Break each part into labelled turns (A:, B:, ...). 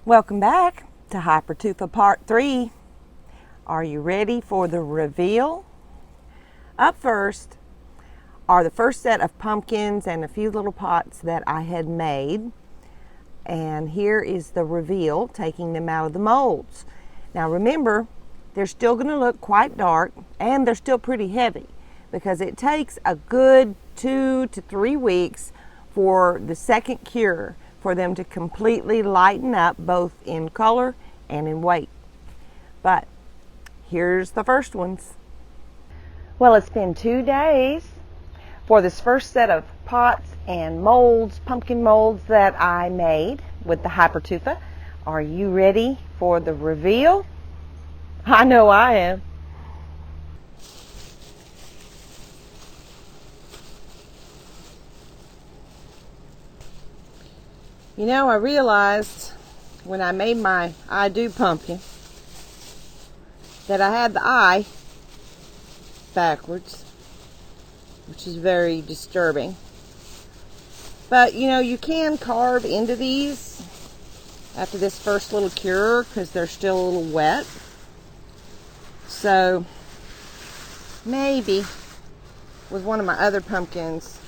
A: Welcome back to Hypertufa Part 3. Are you ready for the reveal? Up first are the first set of pumpkins and a few little pots that I had made. And here is the reveal, taking them out of the molds. Now remember, they're still going to look quite dark and they're still pretty heavy because it takes a good 2 to 3 weeks for the second cure for them to completely lighten up both in color and in weight. But here's the first ones. Well, it's been 2 days for this first set of pots and molds, pumpkin molds that I made with the Hypertufa. Are you ready for the reveal? I know I am. You know, I realized when I made my I Do pumpkin that I had the I backwards, which is very disturbing. But you know, you can carve into these after this first little cure because they're still a little wet. So maybe with one of my other pumpkins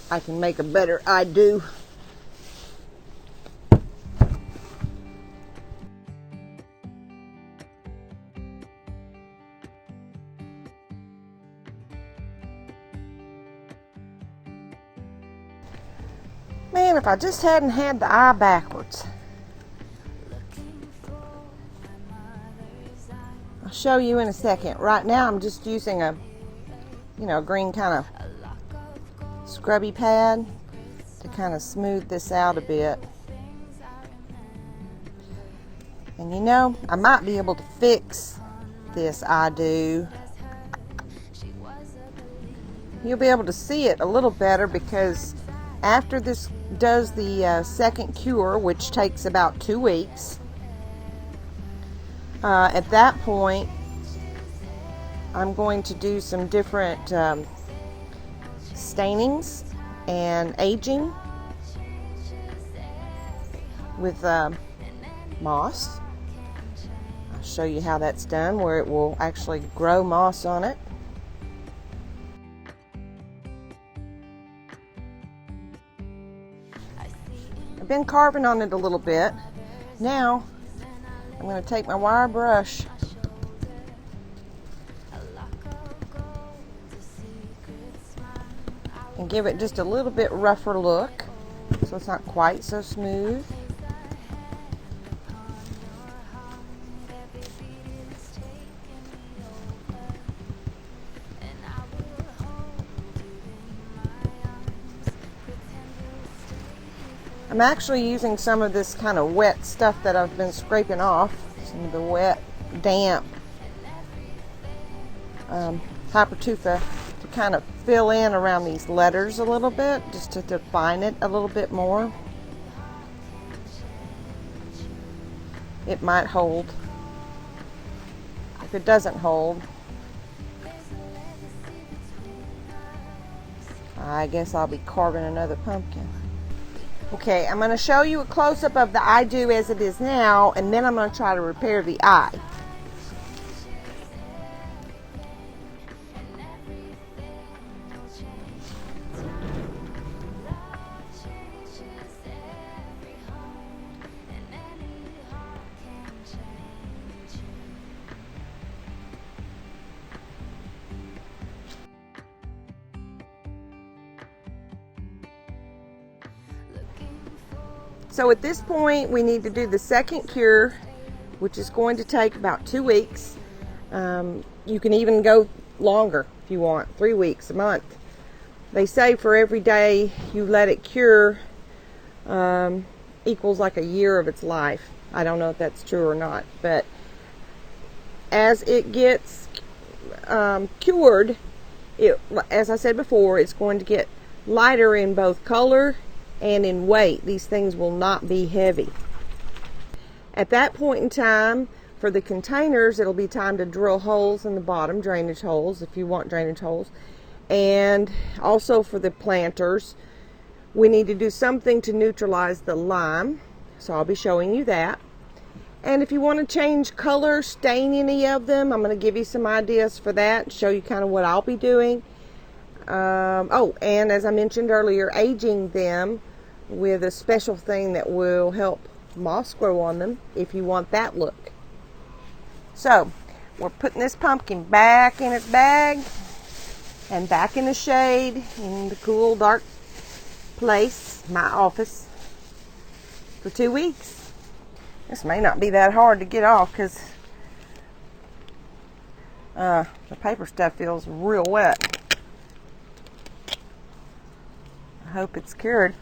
A: I can make a better I Do. Man, if I just hadn't had the I backwards. I'll show you in a second. Right now I'm just using a, green kind of scrubby pad to kind of smooth this out a bit. And you know, I might be able to fix this I Do. You'll be able to see it a little better because after this does the second cure, which takes about 2 weeks, at that point I'm going to do some different stainings and aging with moss. I'll show you how that's done, where it will actually grow moss on it. I've been carving on it a little bit. Now I'm going to take my wire brush and give it just a little bit rougher look so it's not quite so smooth. I'm actually using some of this kind of wet stuff that I've been scraping off, some of the wet, damp Hypertufa to kind of fill in around these letters a little bit, just to define it a little bit more. It might hold. If it doesn't hold, I guess I'll be carving another pumpkin. Okay, I'm going to show you a close-up of the I Do as it is now, and then I'm going to try to repair the I. So at this point, we need to do the second cure, which is going to take about 2 weeks. You can even go longer if you want, 3 weeks, a month. They say for every day you let it cure equals like a year of its life. I don't know if that's true or not, but as it gets cured, as I said before, it's going to get lighter in both color and in weight. These things will not be heavy. At that point in time, for the containers, it'll be time to drill holes in the bottom, drainage holes, if you want drainage holes. And also for the planters, we need to do something to neutralize the lime. So I'll be showing you that. And if you want to change color, stain any of them, I'm going to give you some ideas for that, show you kind of what I'll be doing. Oh, and as I mentioned earlier, aging them with a special thing that will help moss grow on them if you want that look. So we're putting this pumpkin back in its bag and back in the shade in the cool, dark place, my office, for 2 weeks. This may not be that hard to get off because the paper stuff feels real wet. I hope it's cured.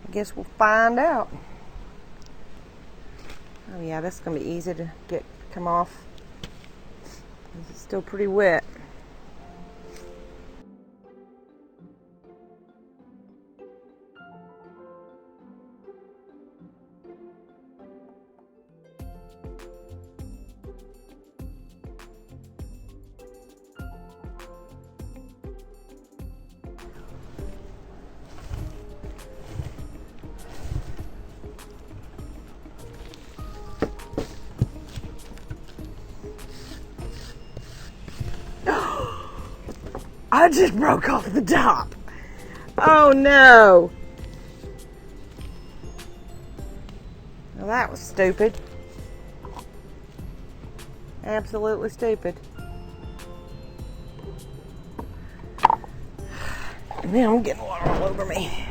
A: I guess we'll find out. Oh yeah, that's gonna be easy to come off. It's still pretty wet. I just broke off the top. Oh no. Well, that was stupid. Absolutely stupid. And now I'm getting water all over me.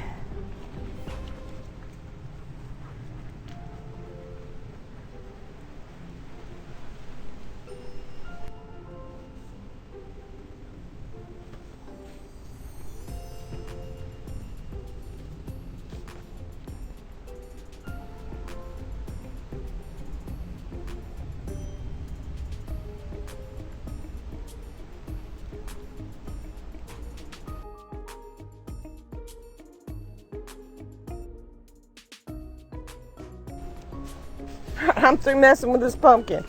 A: I'm through messing with this pumpkin.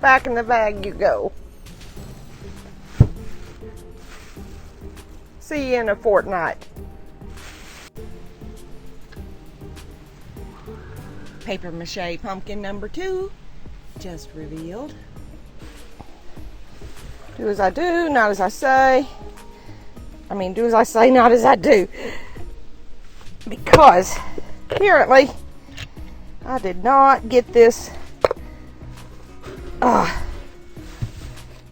A: Back in the bag you go. See you in a fortnight. Paper mache pumpkin number 2 just revealed. Do as I do, not as I say. I mean, do as I say, not as I do. Because apparently I did not get this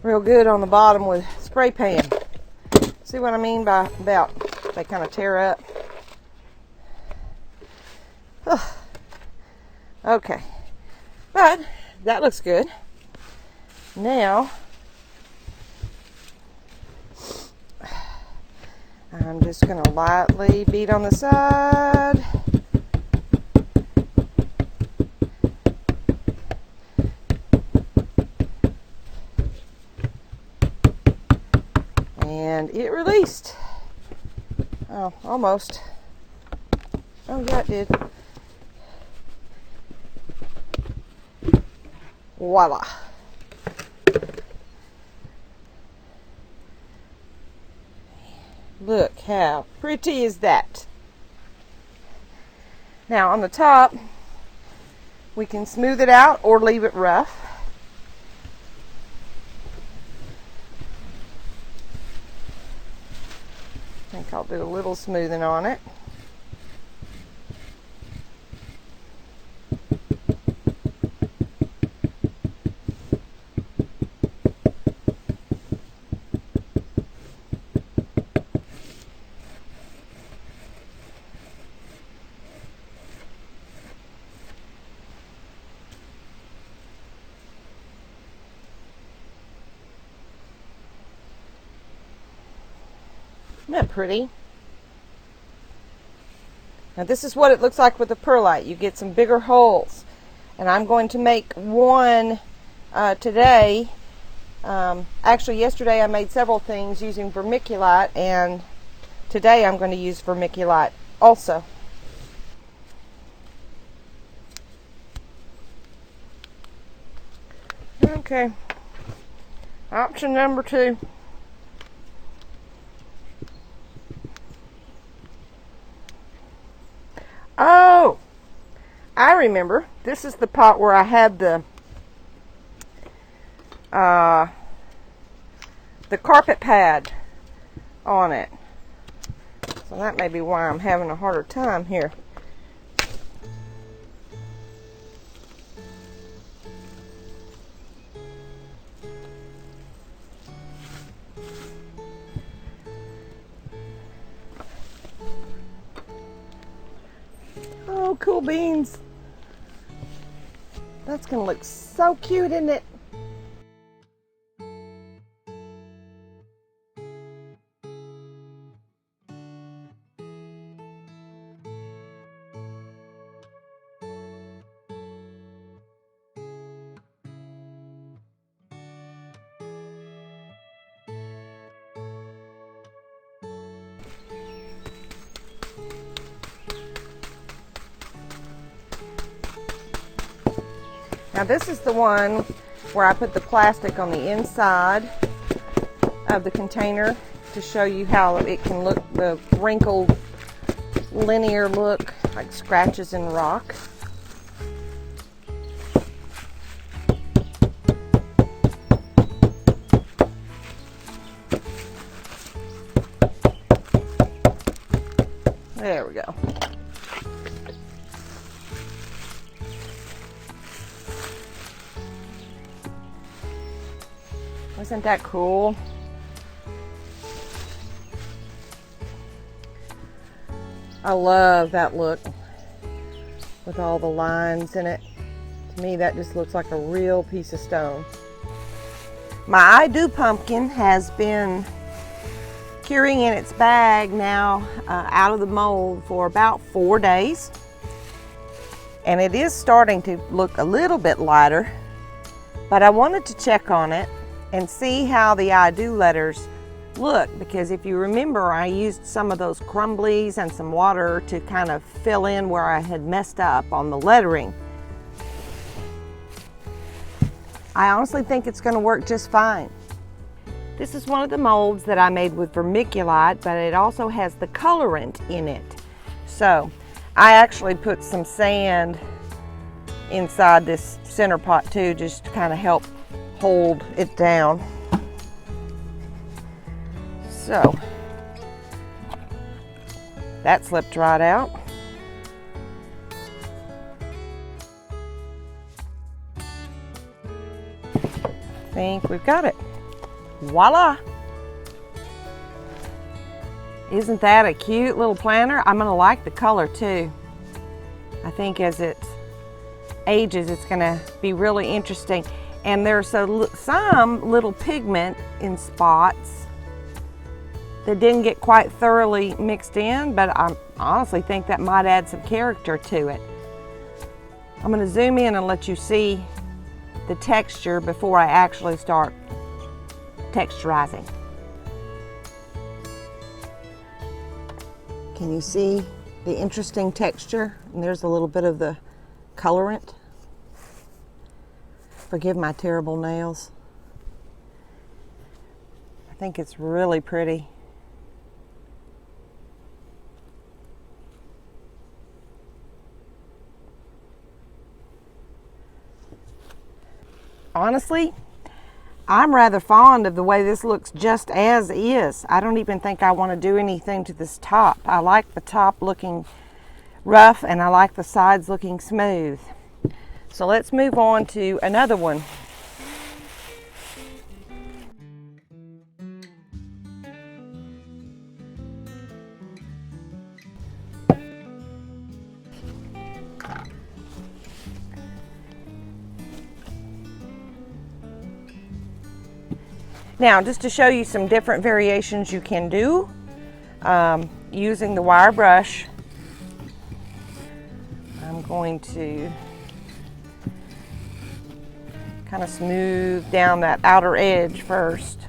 A: real good on the bottom with spray pan. See what I mean by about they kind of tear up? Okay, but that looks good. Now I'm just going to lightly beat on the side. And it released. Oh, almost. Oh, yeah, it did. Voila. Look how pretty is that. Now on the top, we can smooth it out or leave it rough. I think I'll do a little smoothing on it. Isn't that pretty? Now this is what it looks like with the perlite. You get some bigger holes. And I'm going to make one today. Actually yesterday I made several things using vermiculite, and today I'm going to use vermiculite also. Okay. Option number 2. I remember, this is the pot where I had the carpet pad on it. So that may be why I'm having a harder time here. Oh, cool beans. That's gonna look so cute, isn't it? Now this is the one where I put the plastic on the inside of the container to show you how it can look, the wrinkled linear look like scratches in rock. There we go. Isn't that cool? I love that look with all the lines in it. To me, that just looks like a real piece of stone. My I Do pumpkin has been curing in its bag now out of the mold for about 4 days. And it is starting to look a little bit lighter, but I wanted to check on it and see how the I Do letters look, because if you remember, I used some of those crumblies and some water to kind of fill in where I had messed up on the lettering. I honestly think it's going to work just fine. This is one of the molds that I made with vermiculite, but it also has the colorant in it. So I actually put some sand inside this center pot too, just to kind of help hold it down. So that slipped right out. I think we've got it. Voila! Isn't that a cute little planter? I'm gonna like the color too. I think as it ages, it's gonna be really interesting. And there's some little pigment in spots that didn't get quite thoroughly mixed in, but I honestly think that might add some character to it. I'm going to zoom in and let you see the texture before I actually start texturizing. Can you see the interesting texture? And there's a little bit of the colorant. Forgive my terrible nails. I think it's really pretty. Honestly, I'm rather fond of the way this looks just as is. I don't even think I want to do anything to this top. I like the top looking rough and I like the sides looking smooth. So let's move on to another one. Now, just to show you some different variations you can do using the wire brush, I'm going to kind of smooth down that outer edge first.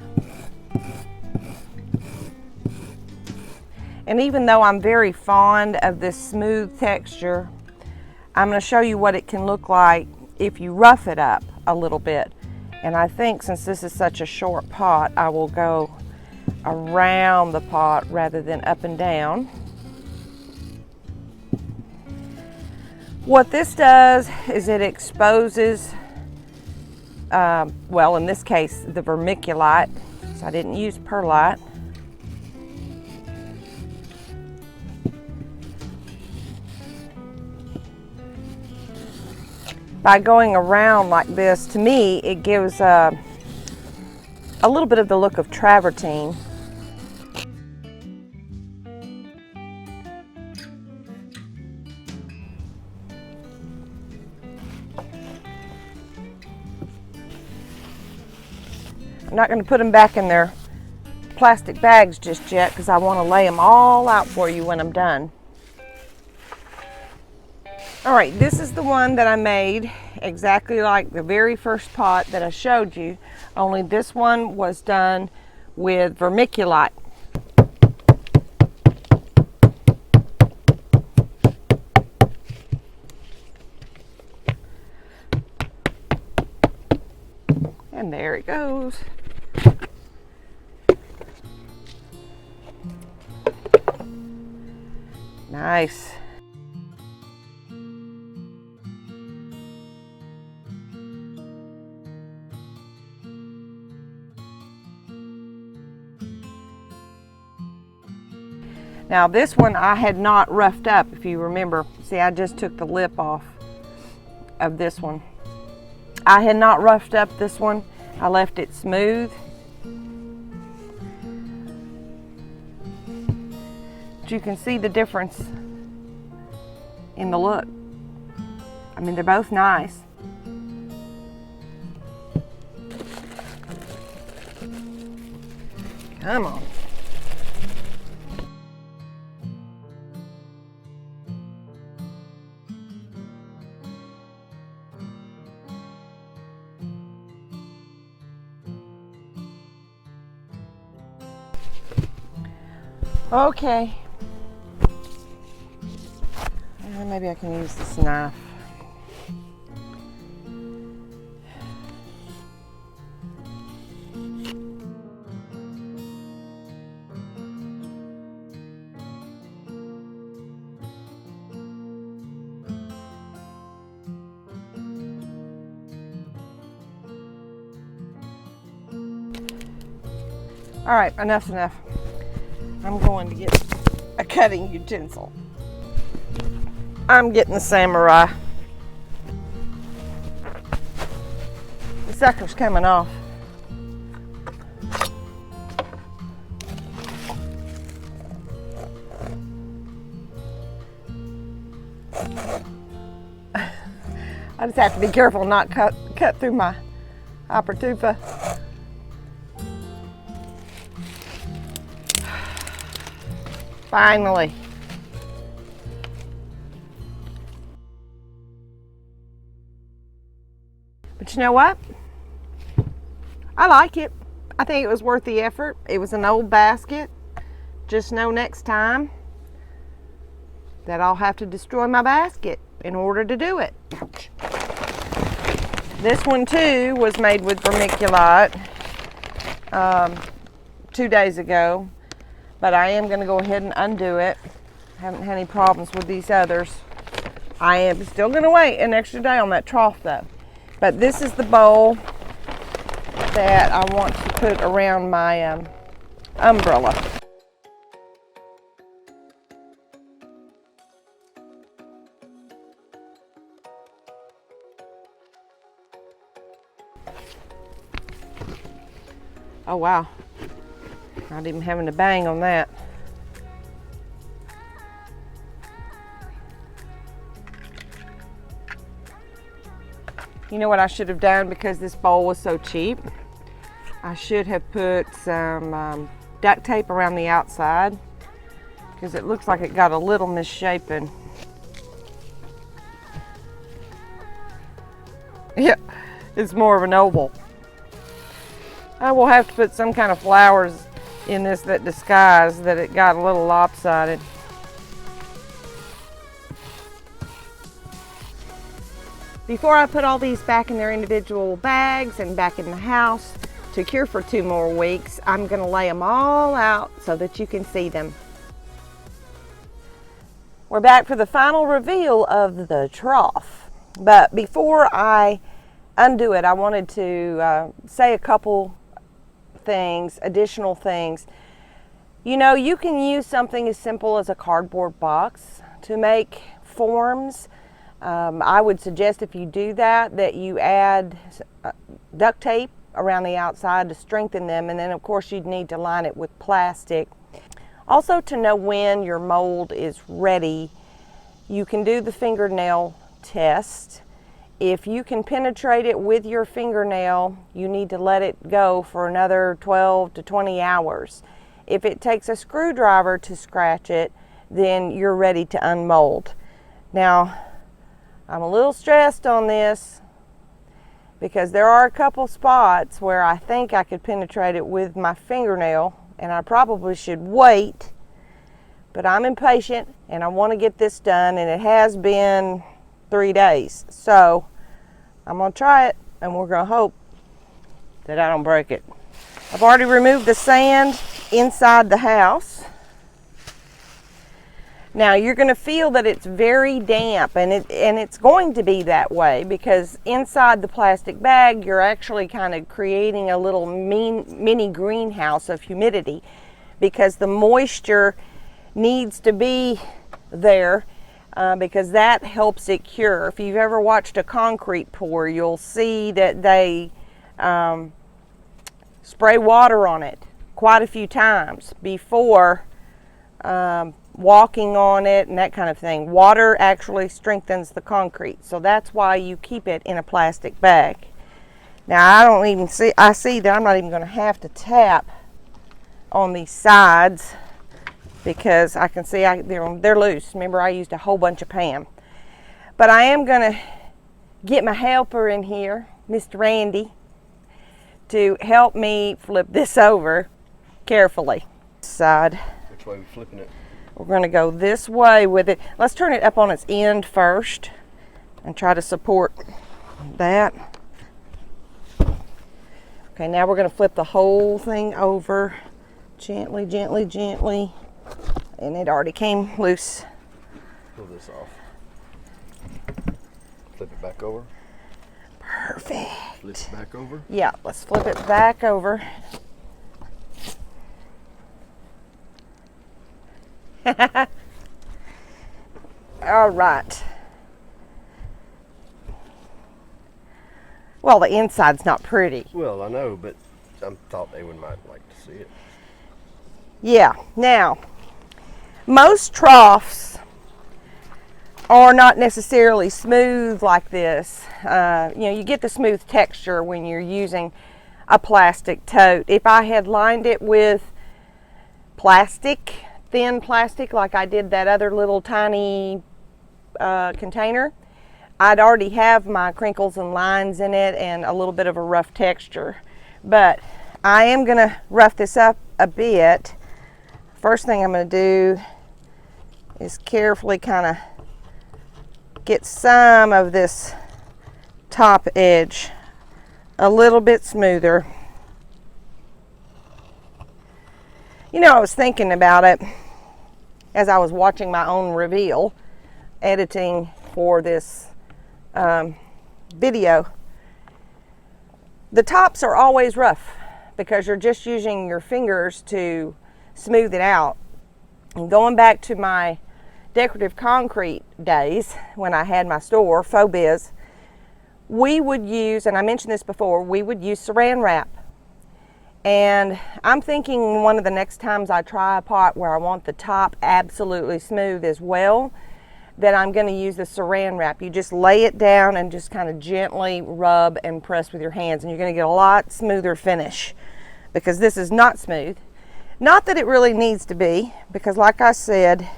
A: And even though I'm very fond of this smooth texture, I'm going to show you what it can look like if you rough it up a little bit. And I think since this is such a short pot, I will go around the pot rather than up and down. What this does is it exposes, well, in this case, the vermiculite, so I didn't use perlite. By going around like this, to me, it gives a little bit of the look of travertine. I'm not going to put them back in their plastic bags just yet because I want to lay them all out for you when I'm done. All right, this is the one that I made exactly like the very first pot that I showed you, only this one was done with vermiculite. And there it goes. Nice. Now this one I had not roughed up, if you remember. See, I just took the lip off of this one. I had not roughed up this one. I left it smooth. But you can see the difference in the look. I mean, they're both nice. Come on. Okay. Maybe I can use this knife. All right, enough's enough. I'm going to get a cutting utensil. I'm getting the samurai. The sucker's coming off. I just have to be careful not cut through my Hypertufa. Finally. But you know what? I like it. I think it was worth the effort. It was an old basket. Just know next time that I'll have to destroy my basket in order to do it. This one too was made with vermiculite 2 days ago. But I am going to go ahead and undo it. Haven't had any problems with these others. I am still going to wait an extra day on that trough though. But this is the bowl that I want to put around my umbrella. Oh wow. Not even having to bang on that. You know what I should have done, because this bowl was so cheap? I should have put some duct tape around the outside, because it looks like it got a little misshapen. Yeah, it's more of an oval. I will have to put some kind of flowers in this that disguise that it got a little lopsided. Before I put all these back in their individual bags and back in the house to cure for 2 more weeks, I'm going to lay them all out so that you can see them. We're back for the final reveal of the trough. But before I undo it, I wanted to say a couple things, additional things. You know, you can use something as simple as a cardboard box to make forms. I would suggest if you do that, that you add duct tape around the outside to strengthen them, and then of course you'd need to line it with plastic. Also, to know when your mold is ready, you can do the fingernail test. If you can penetrate it with your fingernail, you need to let it go for another 12 to 20 hours. If it takes a screwdriver to scratch it, then you're ready to unmold. Now, I'm a little stressed on this because there are a couple spots where I think I could penetrate it with my fingernail, and I probably should wait, but I'm impatient and I want to get this done, and it has been 3 days. So I'm going to try it, and we're going to hope that I don't break it. I've already removed the sand inside the house. Now you're going to feel that it's very damp, and it's going to be that way because inside the plastic bag you're actually kind of creating a little mini greenhouse of humidity, because the moisture needs to be there because that helps it cure. If you've ever watched a concrete pour, you'll see that they spray water on it quite a few times before walking on it and that kind of thing. Water actually strengthens the concrete, so that's why you keep it in a plastic bag. Now I see that I'm not even going to have to tap on these sides because I can see they're loose. Remember, I used a whole bunch of Pam. But I am going to get my helper in here, Mr. Randy, to help me flip this over carefully. Side.
B: Which way are we flipping it?
A: We're going to go this way with it. Let's turn it up on its end first and try to support that. Okay, now we're going to flip the whole thing over gently, gently, gently. And it already came loose.
B: Pull this off. Flip it back over.
A: Perfect.
B: Flip it back over.
A: Yeah, let's flip it back over. All right. Well, the inside's not pretty.
B: Well, I know, but I thought they might like to see it.
A: Yeah. Now, most troughs are not necessarily smooth like this. You get the smooth texture when you're using a plastic tote. If I had lined it with plastic, thin plastic, like I did that other little tiny container, I'd already have my crinkles and lines in it and a little bit of a rough texture. But I am going to rough this up a bit. First thing I'm going to do is carefully kind of get some of this top edge a little bit smoother. You know, I was thinking about it as I was watching my own reveal, editing for this video. The tops are always rough because you're just using your fingers to smooth it out. And going back to my decorative concrete days when I had my store, Faux Biz, we would use, and I mentioned this before, we would use saran wrap. And I'm thinking one of the next times I try a pot where I want the top absolutely smooth as well, that I'm going to use the saran wrap. You just lay it down and just kind of gently rub and press with your hands, and you're going to get a lot smoother finish, because this is not smooth. Not that it really needs to be, because like I said,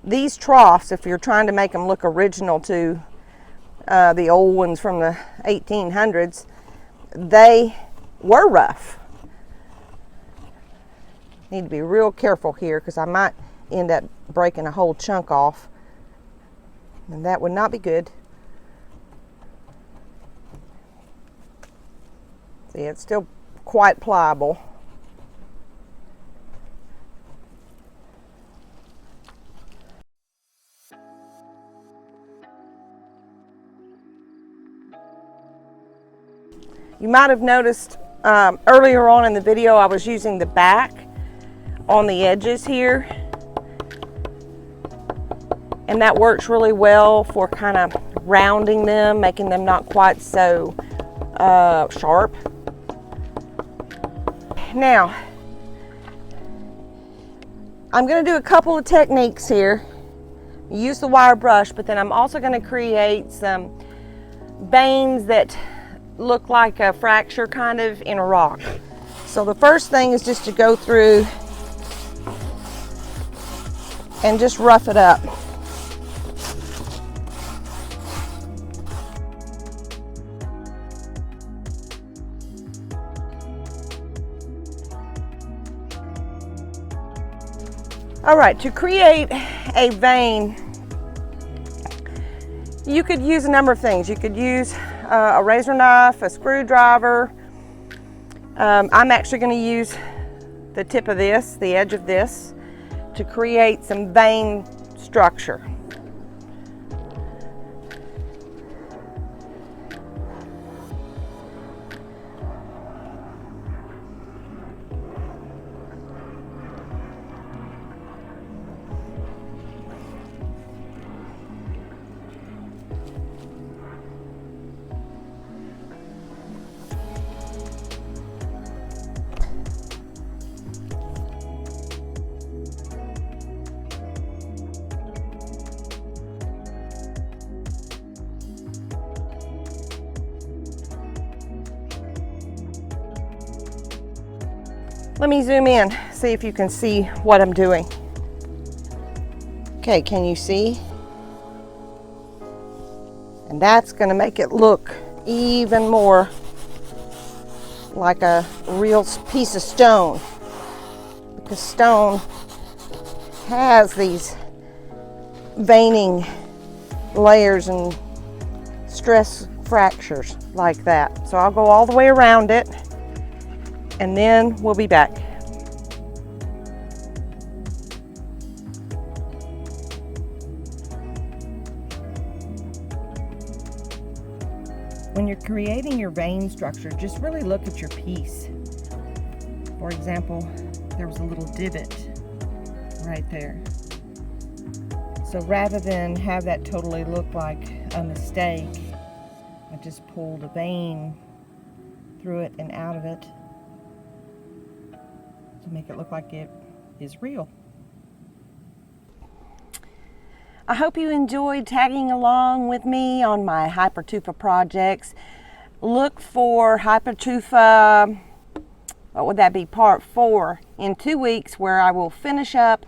A: these troughs, if you're trying to make them look original to the old ones from the 1800s, they were rough. Need to be real careful here because I might end up breaking a whole chunk off, and that would not be good. See, it's still quite pliable. You might have noticed earlier on in the video I was using the back on the edges here, and that works really well for kind of rounding them, making them not quite so sharp. Now, I'm going to do a couple of techniques here. Use the wire brush, but then I'm also going to create some veins that look like a fracture kind of in a rock. So the first thing is just to go through and just rough it up. All right, to create a vein, you could use a number of things. You could use a razor knife, a screwdriver. I'm actually going to use the tip of this, the edge of this, to create some vein structure. Let me zoom in, see if you can see what I'm doing. Okay, can you see? And that's going to make it look even more like a real piece of stone, because stone has these veining layers and stress fractures like that. So I'll go all the way around it, and then we'll be back. When you're creating your vein structure, just really look at your piece. For example, there was a little divot right there. So rather than have that totally look like a mistake, I just pulled a vein through it and out of it to make it look like it is real. I hope you enjoyed tagging along with me on my Hypertufa projects. Look for Hypertufa, what would that be, part 4 in 2 weeks, where I will finish up,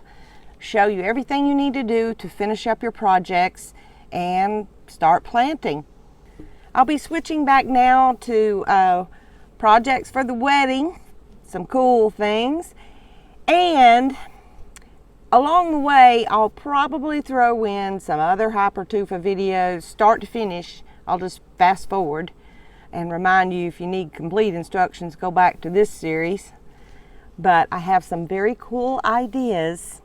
A: show you everything you need to do to finish up your projects and start planting. I'll be switching back now to projects for the wedding, some cool things, and along the way, I'll probably throw in some other Hypertufa videos, start to finish. I'll just fast forward and remind you, if you need complete instructions, go back to this series. But I have some very cool ideas.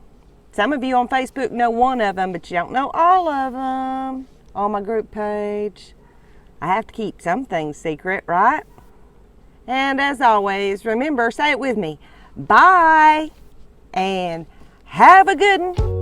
A: Some of you on Facebook know one of them, but you don't know all of them on my group page. I have to keep some things secret, right? And as always, remember, say it with me, bye, and have a good one.